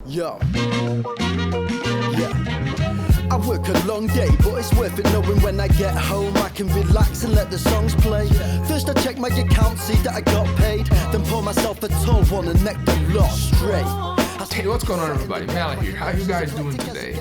Yo. Yeah. I work a long day, but it's worth it knowing when I get home I can relax and let the songs play. First I check my account, see that I got paid, then pour myself a tall one and neck the lot straight. Hey, what's going on everybody? Mala here. How you guys doing today?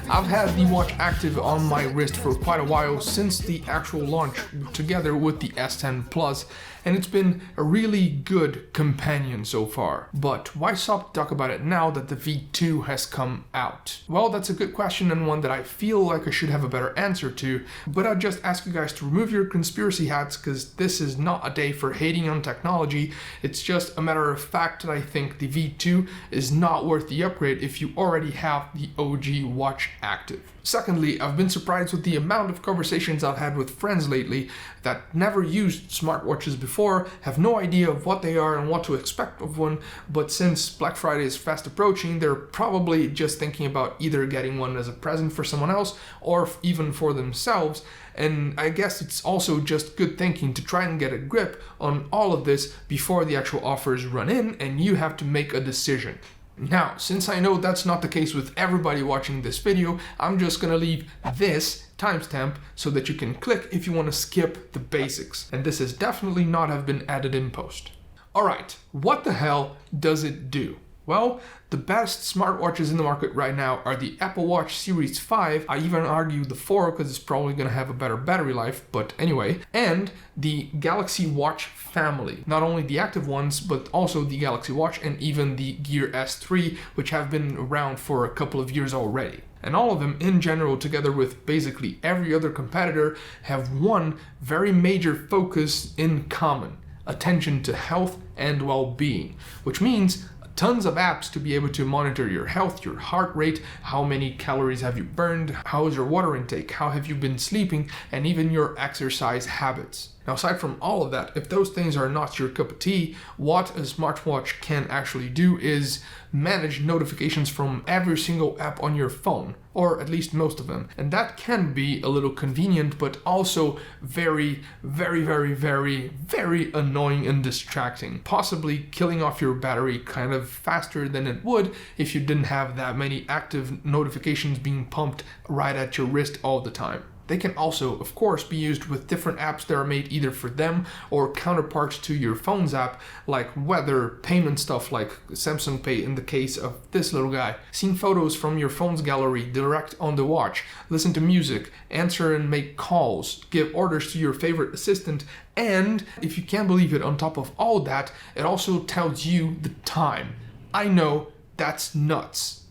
I've had the watch active on my wrist for quite a while since the actual launch together with the S10 Plus, and it's been a really good companion so far. But why stop to talk about it now that the V2 has come out? Well, that's a good question and one that I feel like I should have a better answer to, but I'll just ask you guys to remove your conspiracy hats because this is not a day for hating on technology. It's just a matter of fact that I think the V2 is not worth the upgrade if you already have the OG Watch Active. Secondly, I've been surprised with the amount of conversations I've had with friends lately that never used smartwatches before, have no idea of what they are and what to expect of one, but since Black Friday is fast approaching, they're probably just thinking about either getting one as a present for someone else or even for themselves. And I guess it's also just good thinking to try and get a grip on all of this before the actual offers run in and you have to make a decision. Now, since I know that's not the case with everybody watching this video, I'm just gonna leave this timestamp so that you can click if you want to skip the basics. And this has definitely not have been added in post. Alright, what the hell does it do? Well, the best smartwatches in the market right now are the Apple Watch Series 5, I even argue the 4 because it's probably going to have a better battery life, but anyway, and the Galaxy Watch family. Not only the active ones, but also the Galaxy Watch and even the Gear S3, which have been around for a couple of years already. And all of them in general, together with basically every other competitor, have one very major focus in common: attention to health and well-being, which means tons of apps to be able to monitor your health, your heart rate, how many calories have you burned, how is your water intake, how have you been sleeping, and even your exercise habits. Now, aside from all of that, if those things are not your cup of tea, what a smartwatch can actually do is manage notifications from every single app on your phone, or at least most of them. And that can be a little convenient, but also very, very, very, very, very annoying and distracting, possibly killing off your battery kind of faster than it would if you didn't have that many active notifications being pumped right at your wrist all the time. They can also, of course, be used with different apps that are made either for them or counterparts to your phone's app, like weather, payment stuff like Samsung Pay in the case of this little guy, seeing photos from your phone's gallery direct on the watch, listen to music, answer and make calls, give orders to your favorite assistant, and, if you can't believe it, on top of all that, it also tells you the time. I know, that's nuts.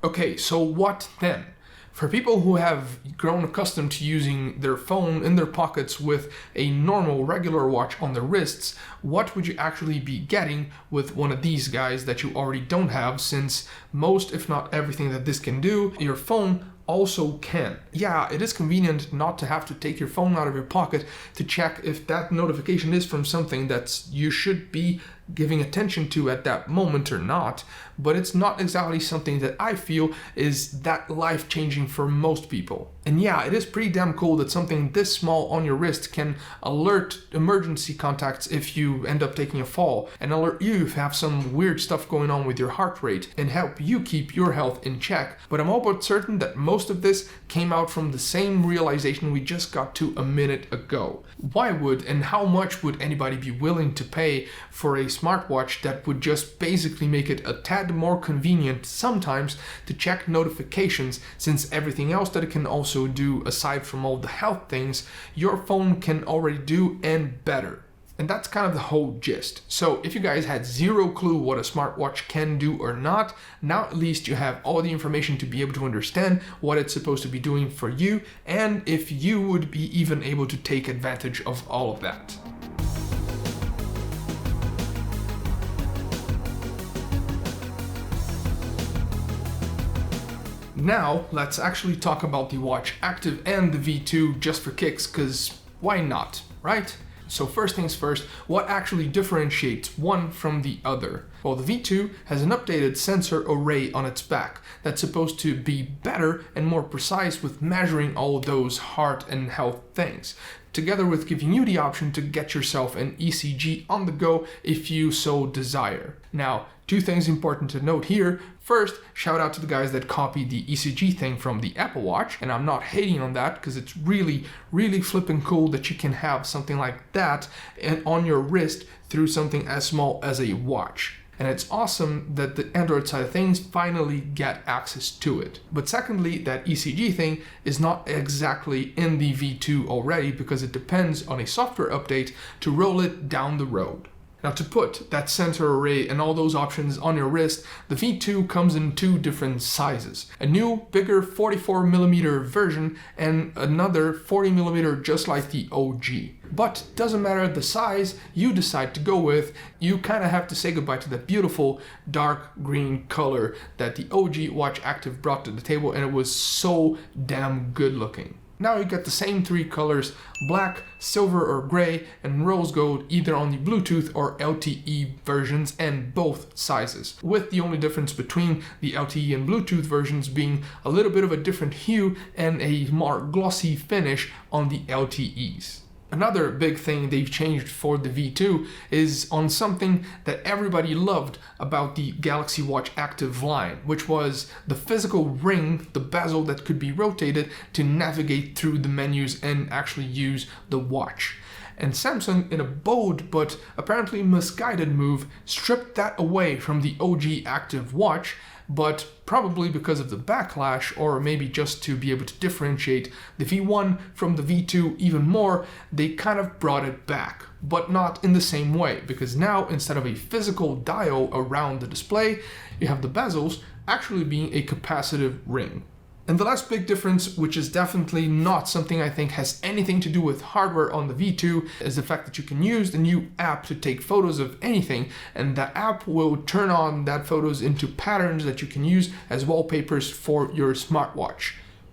Okay, so what then? For people who have grown accustomed to using their phone in their pockets with a normal regular watch on their wrists, what would you actually be getting with one of these guys that you already don't have, since most, if not everything that this can do, your phone also can. Yeah, it is convenient not to have to take your phone out of your pocket to check if that notification is from something that you should be giving attention to at that moment or not, but it's not exactly something that I feel is that life-changing for most people. And yeah, it is pretty damn cool that something this small on your wrist can alert emergency contacts if you end up taking a fall, and alert you if you have some weird stuff going on with your heart rate, and help you keep your health in check. But I'm all but certain that most of this came out from the same realization we just got to a minute ago. Why would and how much would anybody be willing to pay for a smartwatch that would just basically make it a tad more convenient sometimes to check notifications, since everything else that it can also do aside from all the health things, your phone can already do and better. And that's kind of the whole gist. So if you guys had zero clue what a smartwatch can do or not, now at least you have all the information to be able to understand what it's supposed to be doing for you, and if you would be even able to take advantage of all of that. Now, let's actually talk about the Watch Active and the V2 just for kicks, because why not, right? So first things first, what actually differentiates one from the other? Well, the V2 has an updated sensor array on its back that's supposed to be better and more precise with measuring all those heart and health things. together with giving you the option to get yourself an ECG on the go if you so desire. Now, two things important to note here. First, shout out to the guys that copied the ECG thing from the Apple Watch, and I'm not hating on that because it's really, really flipping cool that you can have something like that on your wrist through something as small as a watch. And it's awesome that the Android side of things finally get access to it. But secondly, that ECG thing is not exactly in the V2 already because it depends on a software update to roll it down the road. Now, to put that sensor array and all those options on your wrist, the V2 comes in two different sizes. A new, bigger 44mm version and another 40mm just like the OG. But doesn't matter the size you decide to go with, you kind of have to say goodbye to that beautiful dark green color that the OG Watch Active brought to the table, and it was so damn good looking. Now you get the same three colors, black, silver or gray, and rose gold, either on the Bluetooth or LTE versions, and both sizes, with the only difference between the LTE and Bluetooth versions being a little bit of a different hue and a more glossy finish on the LTEs. Another big thing they've changed for the V2 is on something that everybody loved about the GalaxyWatchActive line, which was the physical ring, the bezel that could be rotated to navigate through the menus and actually use the watch. And Samsung, in a bold but apparently misguided move, stripped that away from the OG Active watch, but probably because of the backlash, or maybe just to be able to differentiate the V1 from the V2 even more, they kind of brought it back, but not in the same way, because now instead of a physical dial around the display, you have the bezels actually being a capacitive ring. And the last big difference, which is definitely not something I think has anything to do with hardware on the V2, is the fact that you can use the new app to take photos of anything, and the app will turn on that photos into patterns that you can use as wallpapers for your smartwatch,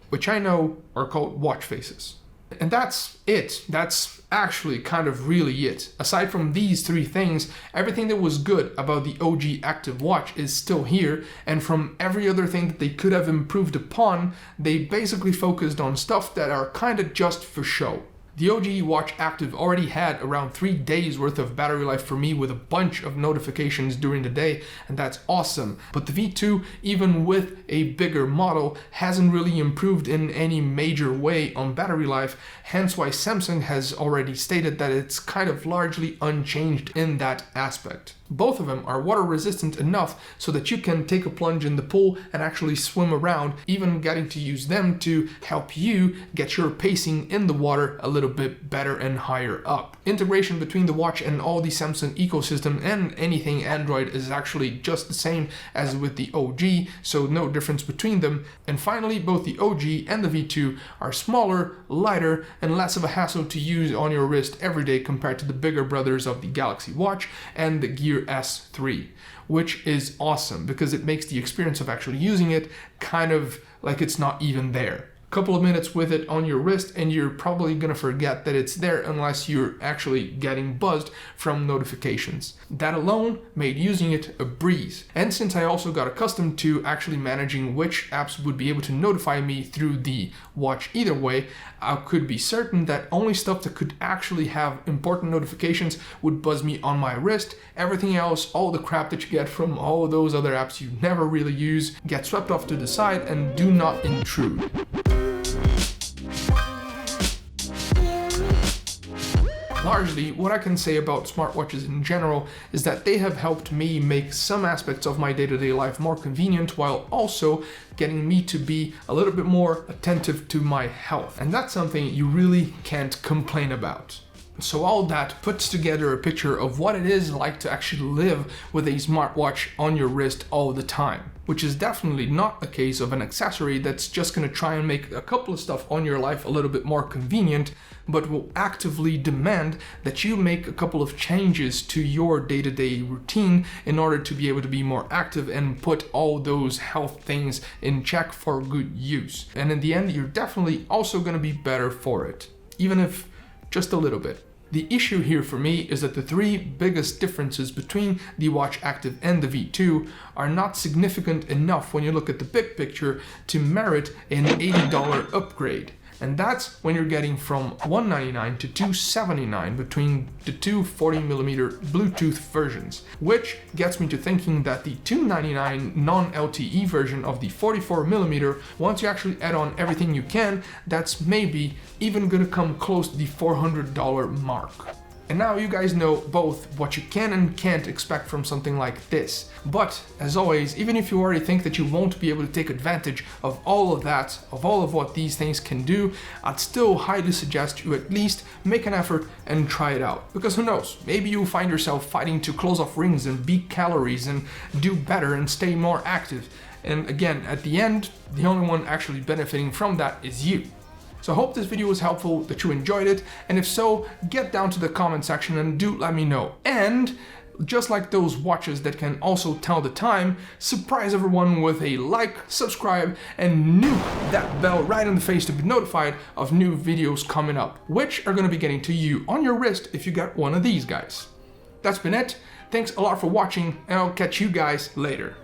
which I know are called watch faces. And that's it. That's actually kind of really it. Aside from these three things, everything that was good about the OG Active Watch is still here, and from every other thing that they could have improved upon, they basically focused on stuff that are kind of just for show. The OG Watch Active already had around 3 days worth of battery life for me with a bunch of notifications during the day, and that's awesome. But the V2, even with a bigger model, hasn't really improved in any major way on battery life, hence why Samsung has already stated that it's kind of largely unchanged in that aspect. Both of them are water resistant enough so that you can take a plunge in the pool and actually swim around, even getting to use them to help you get your pacing in the water a little bit better and higher up. Integration between the watch and all the Samsung ecosystem and anything Android is actually just the same as with the OG, so no difference between them. And finally, both the OG and the V2 are smaller, lighter, and less of a hassle to use on your wrist every day compared to the bigger brothers of the Galaxy Watch and the Gear S3, which is awesome because it makes the experience of actually using it kind of like it's not even there. Couple of minutes with it on your wrist and you're probably gonna forget that it's there unless you're actually getting buzzed from notifications. That alone made using it a breeze. And since I also got accustomed to actually managing which apps would be able to notify me through the watch either way, I could be certain that only stuff that could actually have important notifications would buzz me on my wrist. Everything else, all the crap that you get from all those other apps you never really use, get swept off to the side and do not intrude. Largely, what I can say about smartwatches in general is that they have helped me make some aspects of my day-to-day life more convenient while also getting me to be a little bit more attentive to my health. And that's something you really can't complain about. So all that puts together a picture of what it is like to actually live with a smartwatch on your wrist all the time, which is definitely not a case of an accessory that's just going to try and make a couple of stuff on your life a little bit more convenient, but will actively demand that you make a couple of changes to your day-to-day routine in order to be able to be more active and put all those health things in check for good use. And in the end, you're definitely also going to be better for it, even if just a little bit. The issue here for me is that the three biggest differences between the Watch Active and the V2 are not significant enough when you look at the big picture to merit an $80 upgrade. And that's when you're getting from $199 to $279 between the two 40mm Bluetooth versions, which gets me to thinking that the $299 non-LTE version of the 44mm, once you actually add on everything you can, that's maybe even gonna come close to the $400 mark. And now you guys know both what you can and can't expect from something like this. But as always, even if you already think that you won't be able to take advantage of all of that, of all of what these things can do, I'd still highly suggest you at least make an effort and try it out. Because who knows, maybe you'll find yourself fighting to close off rings and beat calories and do better and stay more active. And again, at the end, the only one actually benefiting from that is you. So I hope this video was helpful, that you enjoyed it, and if so, get down to the comment section and do let me know. And just like those watches that can also tell the time, surprise everyone with a like, subscribe, and nuke that bell right in the face to be notified of new videos coming up, which are going to be getting to you on your wrist if you get one of these guys. That's been it. Thanks a lot for watching, and I'll catch you guys later.